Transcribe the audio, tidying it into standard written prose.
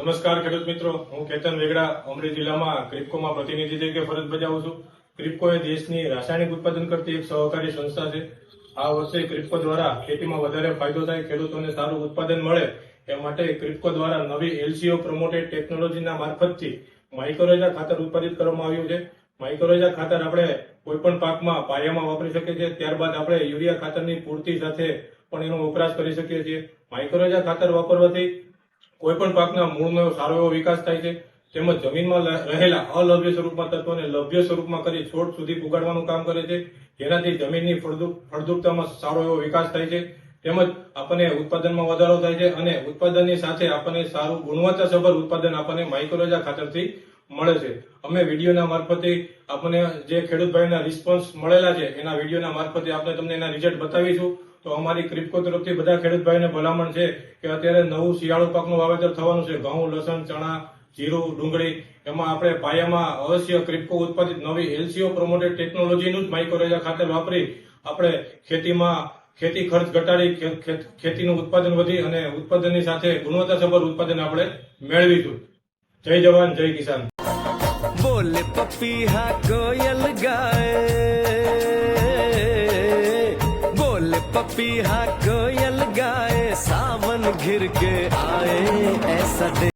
નમસ્કાર ખેડૂત મિત્રો, હું કેતન વેગડા અમરેલી જિલ્લામાં ક્રિપ્કોમાં પ્રતિનિધિ તરીકે ફરજ બજાવું છું. ક્રિપ્કો એ દેશની રાસાયણિક ઉત્પાદન કરતી એક સહકારી સંસ્થા છે. આ વર્ષે ક્રિપ્કો દ્વારા ખેતીમાં વધારે ફાયદો થાય, ખેડૂતોને સારું ઉત્પાદન મળે એ માટે ક્રિપ્કો દ્વારા નવી એલસીઓ પ્રમોટેડ ટેકનોલોજીના મારફતથી માઇક્રોરેઝા ખાતર ઉત્પાદિત કરવામાં આવ્યું છે. માઇક્રોરેઝા ખાતર આપણે કોઈ પણ પાકમાં પાયામાં વાપરી શકીએ છીએ. ત્યારબાદ આપણે યુરિયા ખાતરની પૂર્તિ સાથે પણ એનો વપરાશ કરી શકીએ છીએ. માઇક્રોરેઝા ખાતર વાપરવાથી કોઈ પણ પાકના મૂળનો સારો એવો વિકાસ થાય છે, તેમજ જમીનમાં રહેલા અલભ્ય સ્વરૂપમાં તત્વોને લભ્ય સ્વરૂપમાં કરી છોડ સુધી પુગાડવાનું કામ કરે છે, જેનાથી જમીનની ફળદ્રુપતામાં સારો એવો વિકાસ થાય છે, તેમજ આપણને ઉત્પાદનમાં વધારો થાય છે અને ઉત્પાદનની સાથે આપણને સારું ગુણવત્તાસભર ઉત્પાદન આપણને માઇક્રોરેઝા ખાતરથી મળે છે. અમે વિડીયોના મારફતે આપણને જે ખેડૂત ભાઈના રિસ્પોન્સ મળેલા છે એના વિડીયોના મારફતે આપણે તમને એના રિઝલ્ટ બતાવીશું. તો અમારી ક્રિપ્કો તરફથી બધા ખેડૂત ભાઈને ભલામણ છે કે અત્યારે નવું શિયાળુ પાકનું વાવેતર થવાનું છે. ઘઉં, લસણ, ચણા, જીરું, ડુંગળી, એમાં આપણે પાયામાં અવશ્ય ક્રિપ્કો ઉત્પાદિત નવી એલસીઓ પ્રમોટેડ ટેકનોલોજીનું જ માઇક્રોરેઝા ખાતર વાપરી આપણે ખેતી ખર્ચ ઘટાડી ખેતીનું ઉત્પાદન વધી અને ઉત્પાદનની સાથે ગુણવત્તાસભર ઉત્પાદન આપણે મેળવીશું. જય જવાન, જય કિસાન. બોલે પપીહા કોયલ ગાય, बोले पपीहा कोयल गाए, सावन घिर के आए ऐसा